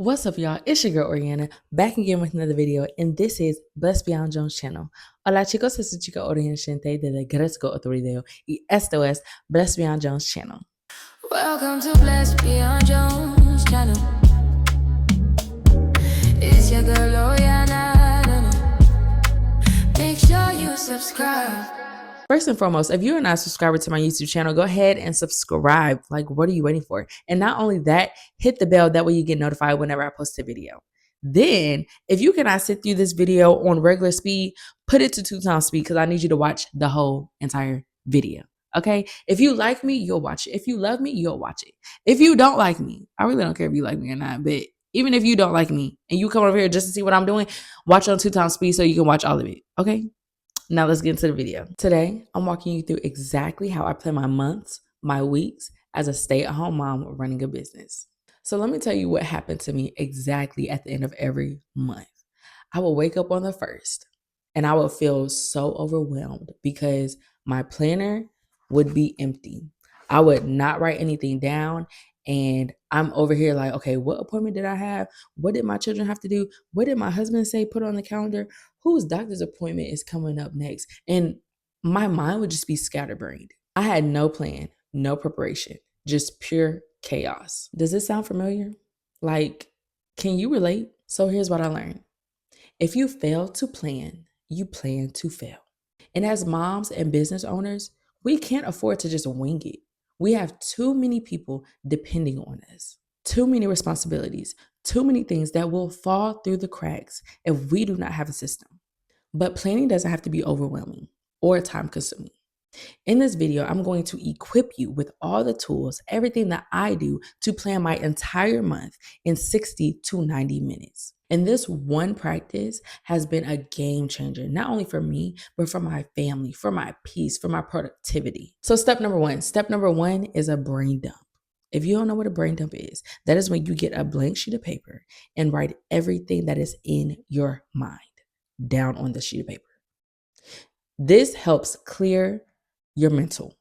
What's up, y'all? It's your girl Oriana, back again with another video, and this is Blessed Beyond Jones channel. Hola chicos, es su chica Oriana Shente de Gresco otro video, y esto es Blessed Beyond Jones channel. Welcome to Blessed Beyond Jones channel. It's your girl Oriana. Make sure you subscribe. First and foremost, if you are not a subscriber to my YouTube channel, go ahead and subscribe. Like, what are you waiting for? And not only that, hit the bell. That way you get notified whenever I post a video. Then, if you cannot sit through this video on regular speed, put it to 2x speed because I need you to watch the whole entire video. Okay? If you like me, you'll watch it. If you love me, you'll watch it. If you don't like me, I really don't care if you like me or not, but even if you don't like me and you come over here just to see what I'm doing, watch it on 2x speed so you can watch all of it. Okay? Now let's get into the video. Today, I'm walking you through exactly how I plan my months, my weeks as a stay-at-home mom running a business. So let me tell you what happened to me exactly at the end of every month. I will wake up on the 1st and I will feel so overwhelmed because my planner would be empty. I would not write anything down. And I'm over here like, okay, what appointment did I have? What did my children have to do? What did my husband say put on the calendar? Whose doctor's appointment is coming up next? And my mind would just be scatterbrained. I had no plan, no preparation, just pure chaos. Does this sound familiar? Like, can you relate? So here's what I learned. If you fail to plan, you plan to fail. And as moms and business owners, we can't afford to just wing it. We have too many people depending on us, too many responsibilities, too many things that will fall through the cracks if we do not have a system. But planning doesn't have to be overwhelming or time consuming. In this video, I'm going to equip you with all the tools, everything that I do to plan my entire month in 60 to 90 minutes. And this one practice has been a game changer, not only for me, but for my family, for my peace, for my productivity. So step number one is a brain dump. If you don't know what a brain dump is, that is when you get a blank sheet of paper and write everything that is in your mind down on the sheet of paper. This helps clear your mental.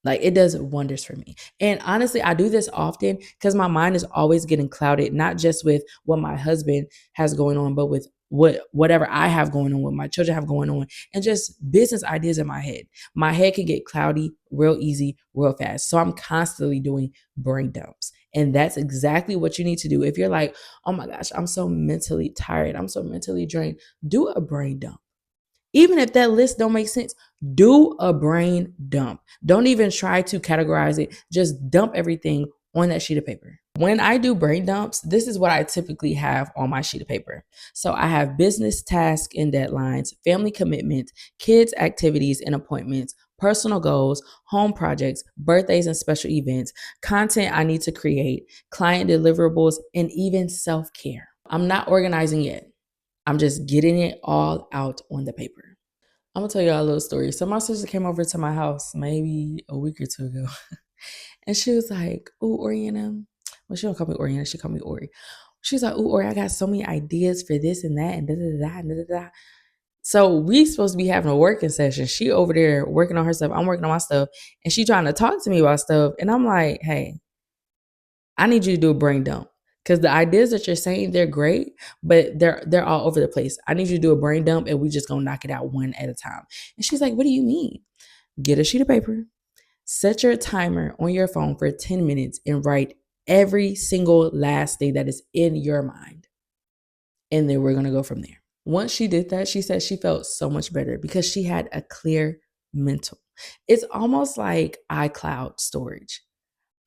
Like, it does wonders for me. And honestly, I do this often because my mind is always getting clouded, not just with what my husband has going on, but with whatever I have going on, what my children have going on, and just business ideas in my head. My head can get cloudy real easy, real fast. So I'm constantly doing brain dumps. And that's exactly what you need to do. If you're like, oh my gosh, I'm so mentally tired, I'm so mentally drained, do a brain dump. Even if that list don't make sense, do a brain dump. Don't even try to categorize it. Just dump everything on that sheet of paper. When I do brain dumps, this is what I typically have on my sheet of paper. So I have business tasks and deadlines, family commitments, kids' activities and appointments, personal goals, home projects, birthdays and special events, content I need to create, client deliverables, and even self-care. I'm not organizing yet. I'm just getting it all out on the paper. I'm gonna tell y'all a little story. So my sister came over to my house maybe a week or two ago. And she was like, ooh, Oriana. Well, she don't call me Oriana, she call me Ori. She's like, ooh, Ori, I got so many ideas for this and that and da-da-da and da-da-da. So we supposed to be having a working session. She over there working on her stuff. I'm working on my stuff. And she trying to talk to me about stuff. And I'm like, hey, I need you to do a brain dump. Because the ideas that you're saying, they're great, but they're all over the place. I need you to do a brain dump and we just gonna knock it out one at a time. And she's like, what do you mean? Get a sheet of paper, set your timer on your phone for 10 minutes and write every single last thing that is in your mind. And then we're gonna go from there. Once she did that, she said she felt so much better because she had a clear mental. It's almost like iCloud storage.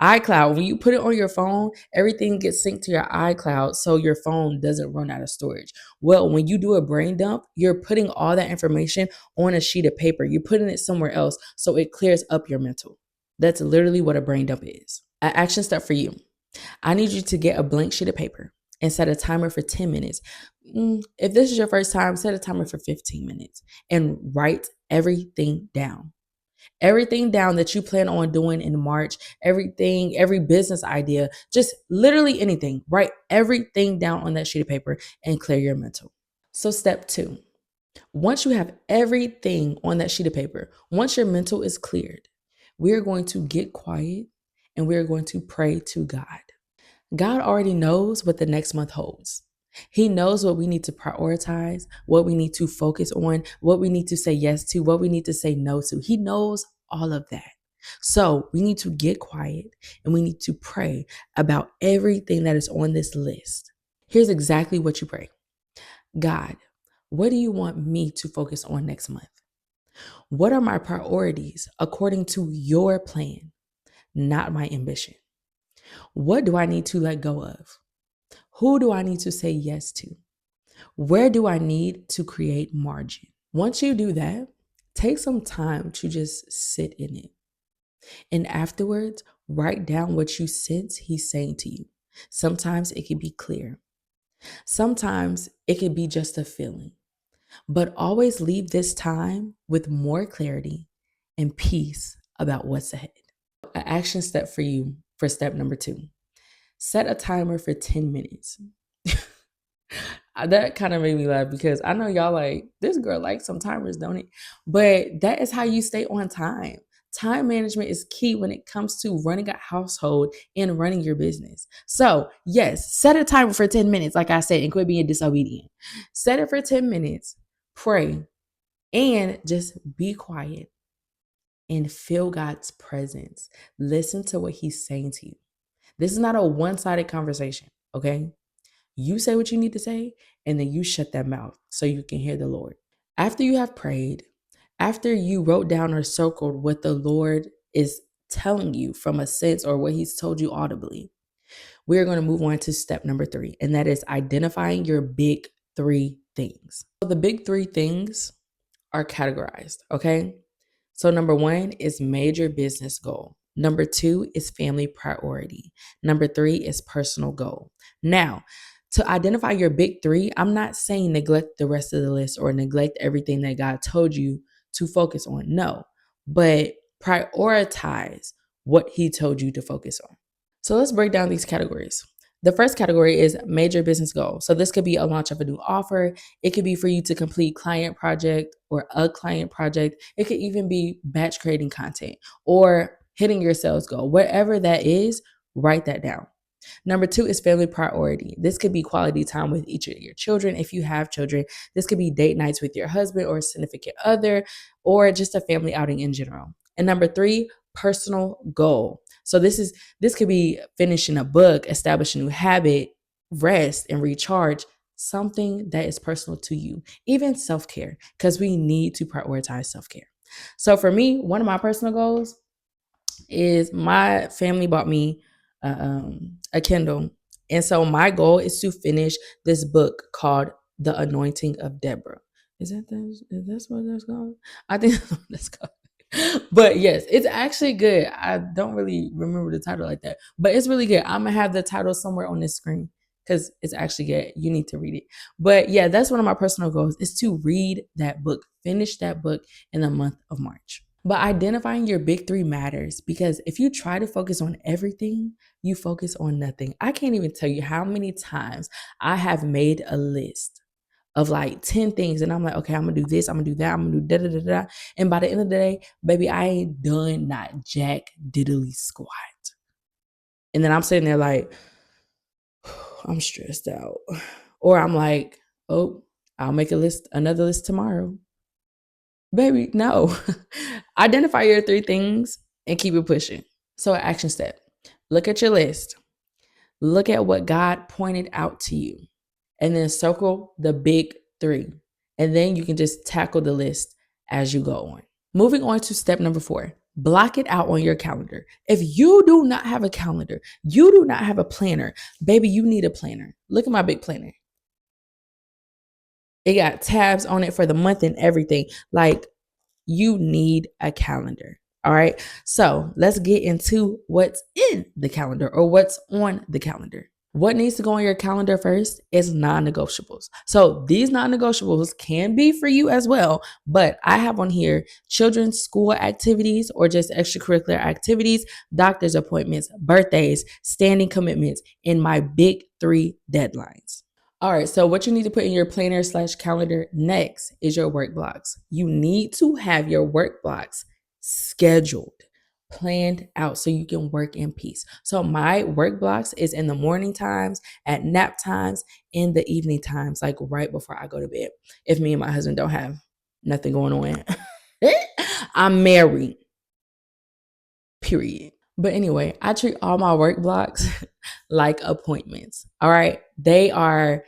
iCloud, when you put it on your phone, everything gets synced to your iCloud so your phone doesn't run out of storage. Well, when you do a brain dump, you're putting all that information on a sheet of paper. You're putting it somewhere else so it clears up your mental. That's literally what a brain dump is. An action step for you. I need you to get a blank sheet of paper and set a timer for 10 minutes. If this is your first time, set a timer for 15 minutes and write everything down. Everything down that you plan on doing in March, everything, every business idea, just literally anything. Write everything down on that sheet of paper and clear your mental. So step 2, once you have everything on that sheet of paper, once your mental is cleared, we're going to get quiet and we're going to pray to God. God already knows what the next month holds. He knows what we need to prioritize, what we need to focus on, what we need to say yes to, what we need to say no to. He knows all of that. So we need to get quiet and we need to pray about everything that is on this list. Here's exactly what you pray. God, what do you want me to focus on next month? What are my priorities according to your plan, not my ambition? What do I need to let go of? Who do I need to say yes to? Where do I need to create margin? Once you do that, take some time to just sit in it. And afterwards, write down what you sense he's saying to you. Sometimes it can be clear. Sometimes it could be just a feeling. But always leave this time with more clarity and peace about what's ahead. An action step for you for step number 2. Set a timer for 10 minutes. That kind of made me laugh because I know y'all like, this girl likes some timers, don't it? But that is how you stay on time. Time management is key when it comes to running a household and running your business. So, yes, set a timer for 10 minutes, like I said, and quit being disobedient. Set it for 10 minutes, pray, and just be quiet and feel God's presence. Listen to what he's saying to you. This is not a one-sided conversation, okay? You say what you need to say, and then you shut that mouth so you can hear the Lord. After you have prayed, after you wrote down or circled what the Lord is telling you from a sense or what he's told you audibly, we're going to move on to step number 3, and that is identifying your big 3 things. So the big 3 things are categorized, okay? So number 1 is major business goal. Number 2 is family priority. Number 3 is personal goal. Now, to identify your big 3, I'm not saying neglect the rest of the list or neglect everything that God told you to focus on. No, but prioritize what he told you to focus on. So let's break down these categories. The first category is major business goal. So this could be a launch of a new offer. It could be for you to complete client project or a client project. It could even be batch creating content or hitting your sales goal. Whatever that is, write that down. Number 2 is family priority. This could be quality time with each of your children. If you have children, this could be date nights with your husband or significant other, or just a family outing in general. And number 3, personal goal. So this could be finishing a book, establish a new habit, rest and recharge, something that is personal to you, even self-care, because we need to prioritize self-care. So for me, one of my personal goals is my family bought me a Kindle. And so my goal is to finish this book called The Anointing of Deborah. Is that what that's called? I think that's what that's called. But yes, it's actually good. I don't really remember the title like that, but it's really good. I'm gonna have the title somewhere on this screen because it's actually good. You need to read it. But yeah, that's one of my personal goals is to read that book, finish that book in the month of March. But identifying your big 3 matters because if you try to focus on everything, you focus on nothing. I can't even tell you how many times I have made a list of like 10 things. And I'm like, okay, I'm gonna do this, I'm gonna do that, I'm gonna do da da da da. And by the end of the day, baby, I ain't done not jack diddly squat. And then I'm sitting there like, I'm stressed out. Or I'm like, oh, I'll make another list tomorrow. Baby, no. Identify your 3 things and keep it pushing. So action step. Look at your list. Look at what God pointed out to you. And then circle the big 3. And then you can just tackle the list as you go on. Moving on to step number 4. Block it out on your calendar. If you do not have a calendar, you do not have a planner, baby, you need a planner. Look at my big planner. It got tabs on it for the month and everything. Like, you need a calendar. All right. So let's get into what's in the calendar or what's on the calendar. What needs to go on your calendar first is non-negotiables. So these non-negotiables can be for you as well, but I have on here children's school activities or just extracurricular activities, doctor's appointments, birthdays, standing commitments, and my big 3 deadlines. All right, so what you need to put in your planner / calendar next is your work blocks. You need to have your work blocks scheduled. planned out so you can work in peace. So my work blocks is in the morning times, at nap times, in the evening times, like right before I go to bed. If me and my husband don't have nothing going on. I'm married. Period. But anyway, I treat all my work blocks like appointments. All right. They are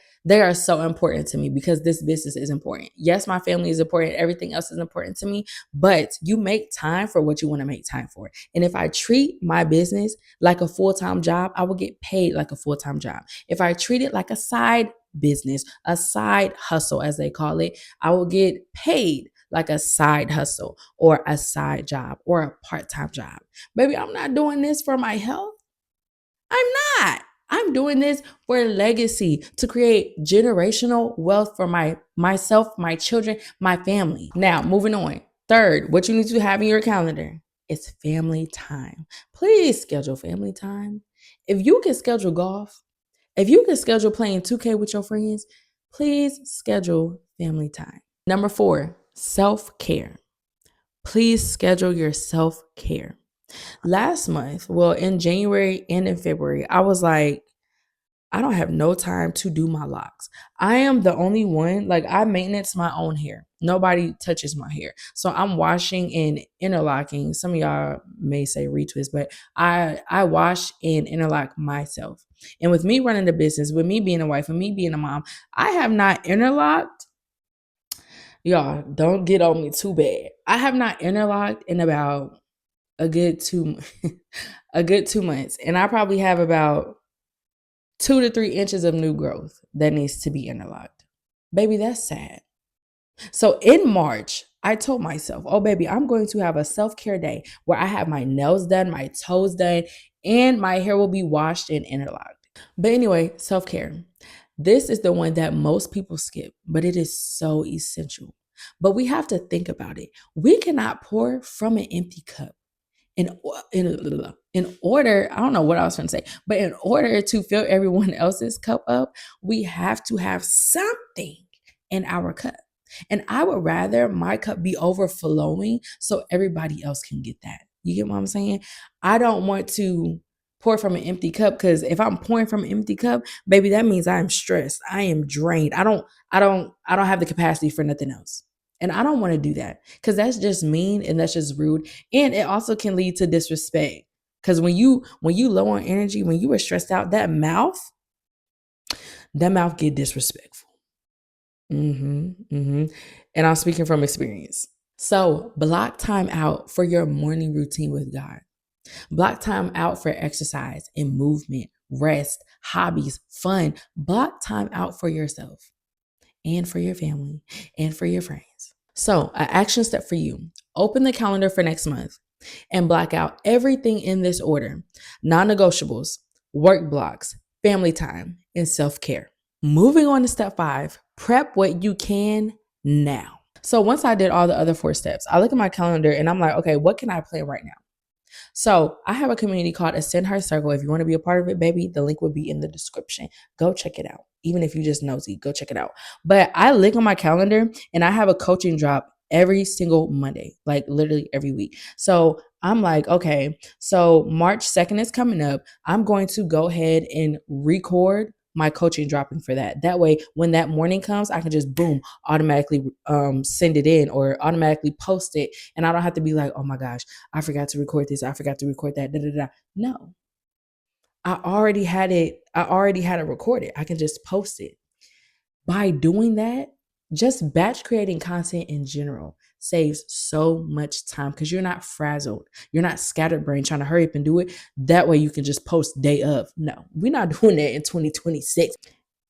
so important to me because this business is important. Yes, my family is important. Everything else is important to me, but you make time for what you want to make time for. And if I treat my business like a full-time job, I will get paid like a full-time job. If I treat it like a side business, a side hustle, as they call it, I will get paid like a side hustle or a side job or a part-time job. Baby, I'm not doing this for my health. I'm not. I'm doing this for legacy, to create generational wealth for myself, my children, my family. Now, moving on. Third, what you need to have in your calendar is family time. Please schedule family time. If you can schedule golf, if you can schedule playing 2K with your friends, please schedule family time. Number 4, self-care. Please schedule your self-care. Last month, well, in January and in February, I was like, I don't have no time to do my locks. I am the only one, like I maintenance my own hair. Nobody touches my hair. So I'm washing and interlocking. Some of y'all may say retwist, but I wash and interlock myself. And with me running the business, with me being a wife and me being a mom, I have not interlocked. Y'all, don't get on me too bad. I have not interlocked in about a good 2 a good 2 months, and I probably have about 2 to 3 inches of new growth that needs to be interlocked. Baby, that's sad. So in March, I told myself, oh baby, I'm going to have a self-care day where I have my nails done, my toes done, and my hair will be washed and interlocked. But anyway, self-care. This is the one that most people skip, but it is so essential. But we have to think about it. We cannot pour from an empty cup. In order, I don't know what I was trying to say, but in order to fill everyone else's cup up, we have to have something in our cup. And I would rather my cup be overflowing so everybody else can get that. You get what I'm saying? I don't want to pour from an empty cup, because if I'm pouring from an empty cup, baby, that means I am stressed. I am drained. I don't have the capacity for nothing else. And I don't want to do that, because that's just mean and that's just rude. And it also can lead to disrespect. Because when you low on energy, when you are stressed out, that mouth get disrespectful. And I'm speaking from experience. So block time out for your morning routine with God. Block time out for exercise and movement, rest, hobbies, fun. Block time out for yourself and for your family and for your friends. So, an action step for you: open the calendar for next month and block out everything in this order: non-negotiables, work blocks, family time, and self-care. Moving on to step 5, prep what you can now. So once I did all the other 4 steps, I look at my calendar and I'm like, okay, what can I plan right now? So I have a community called Ascend Her Circle. If you want to be a part of it, baby, the link will be in the description. Go check it out. Even if you just nosy, go check it out. But I look on my calendar and I have a coaching drop every single Monday, like literally every week. So I'm like, okay, so March 2nd is coming up. I'm going to go ahead and record my coaching dropping for that. That way, when that morning comes, I can just boom, automatically send it in or automatically post it. And I don't have to be like, oh my gosh, I forgot to record this. I forgot to record that. Da, da, da. No, I already had it. I already had it recorded. I can just post it. By doing that, just batch creating content in general saves so much time, because you're not frazzled. You're not scatterbrained trying to hurry up and do it. That way you can just post day of. No, we're not doing that in 2026.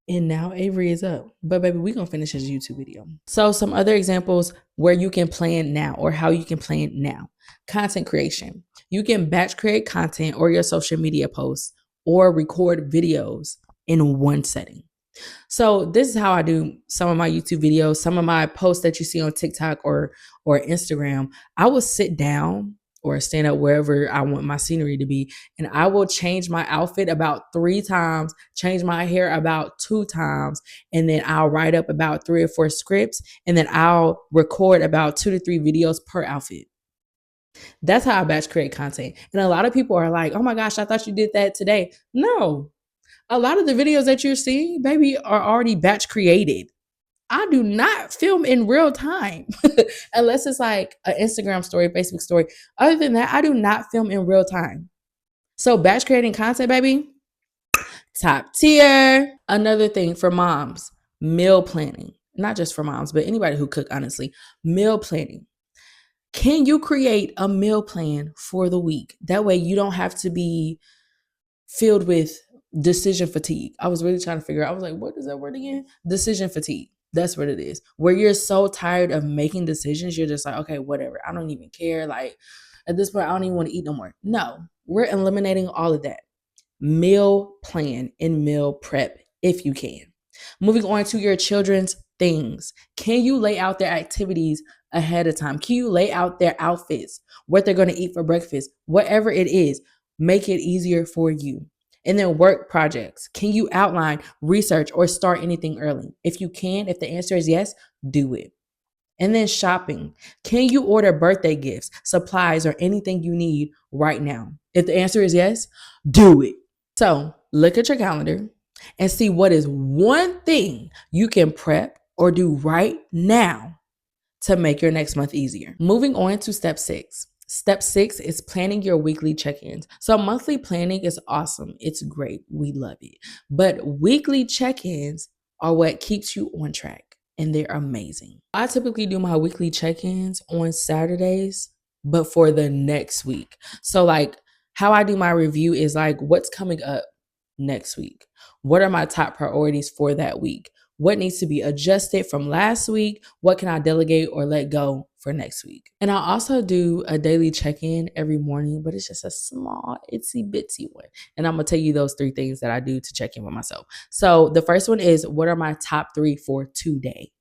And now Avery is up. But baby, we're going to finish his YouTube video. So some other examples where you can plan now, or how you can plan now. Content creation. You can batch create content or your social media posts or record videos in one setting. So this is how I do some of my YouTube videos, some of my posts that you see on TikTok or Instagram. I will sit down or stand up wherever I want my scenery to be, and I will change my outfit about 3 times, change my hair about 2 times, and then I'll write up about 3 or 4 scripts, and then I'll record about 2 to 3 videos per outfit. That's how I batch create content. And a lot of people are like, oh my gosh, I thought you did that today. No, a lot of the videos that you're seeing, baby, are already batch created. I do not film in real time unless it's like an Instagram story, Facebook story. Other than that, I do not film in real time. So batch creating content, baby, top tier. Another thing for moms, meal planning. Not just for moms, but anybody who cook, honestly. Meal planning. Can you create a meal plan for the week? That way you don't have to be filled with decision fatigue. I was really trying to figure out, I was like, what is that word again? Decision fatigue. That's what it is. Where you're so tired of making decisions, you're just like, okay, whatever. I don't even care. Like at this point, I don't even want to eat no more. No, we're eliminating all of that. Meal plan and meal prep if you can. Moving on to your children's things. Can you lay out their activities ahead of time? Can you lay out their outfits, what they're going to eat for breakfast, whatever it is, make it easier for you. And then work projects. Can you outline, research, or start anything early? If you can, if the answer is yes, do it. And then shopping. Can you order birthday gifts, supplies, or anything you need right now? If the answer is yes, do it. So look at your calendar and see what is one thing you can prep or do right now to make your next month easier. Moving on to step 6. Step 6 is planning your weekly check-ins. So monthly planning is awesome. It's great. We love it. But weekly check-ins are what keeps you on track, and they're amazing. I typically do my weekly check-ins on Saturdays, but for the next week. So like how I do my review is like, what's coming up next week? What are my top priorities for that week? What needs to be adjusted from last week? What can I delegate or let go for next week? And I also do a daily check-in every morning, but it's just a small, itsy bitsy one. And I'm going to tell you those 3 things that I do to check in with myself. So the first one is, what are my top 3 for today?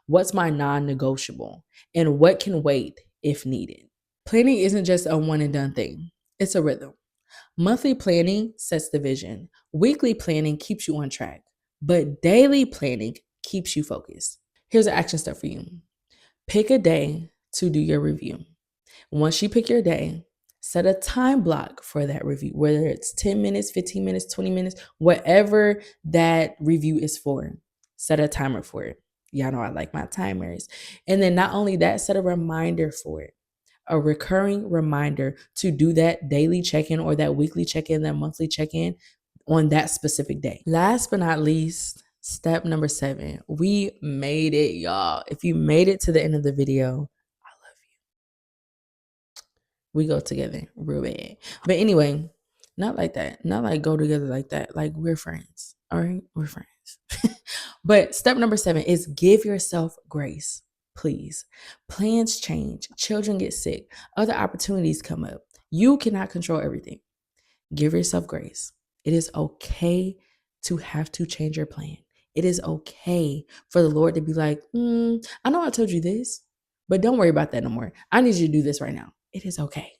What's my non-negotiable? And what can wait if needed? Planning isn't just a one and done thing. It's a rhythm. Monthly planning sets the vision. Weekly planning keeps you on track. But daily planning keeps you focused. Here's an action step for you. Pick a day to do your review. Once you pick your day, set a time block for that review, whether it's 10 minutes, 15 minutes, 20 minutes, whatever that review is for. Set a timer for it. Y'all know I like my timers. And then not only that, set a reminder for it. A recurring reminder to do that daily check-in or that weekly check-in, that monthly check-in on that specific day. Last but not least, step number 7. We made it, y'all. If you made it to the end of the video, I love you. We go together real bad. But anyway, not like that. Not like go together like that. Like we're friends. All right? We're friends. But step number 7 is give yourself grace. Please. Plans change. Children get sick. Other opportunities come up. You cannot control everything. Give yourself grace. It is okay to have to change your plan. It is okay for the Lord to be like, I know I told you this, but don't worry about that no more. I need you to do this right now. It is okay.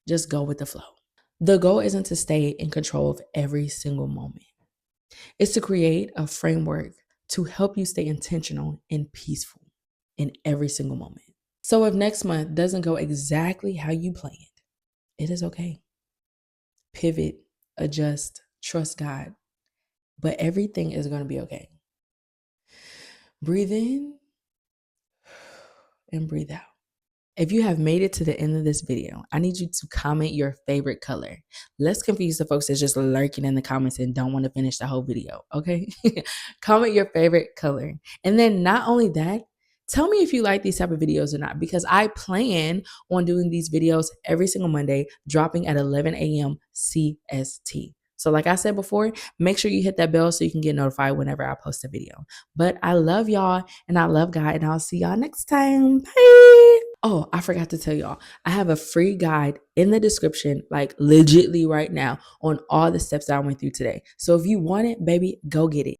Just go with the flow. The goal isn't to stay in control of every single moment. It's to create a framework to help you stay intentional and peaceful in every single moment. So if next month doesn't go exactly how you planned, it is okay. Pivot, adjust, trust God, but everything is going to be okay. Breathe in and breathe out. If you have made it to the end of this video, I need you to comment your favorite color. Let's confuse the folks that's just lurking in the comments and don't want to finish the whole video, okay? Comment your favorite color. And then not only that, tell me if you like these type of videos or not, because I plan on doing these videos every single Monday, dropping at 11 a.m. CST. So like I said before, make sure you hit that bell so you can get notified whenever I post a video. But I love y'all and I love God, and I'll see y'all next time. Bye. Oh, I forgot to tell y'all, I have a free guide in the description, like legitly right now, on all the steps that I went through today. So if you want it, baby, go get it.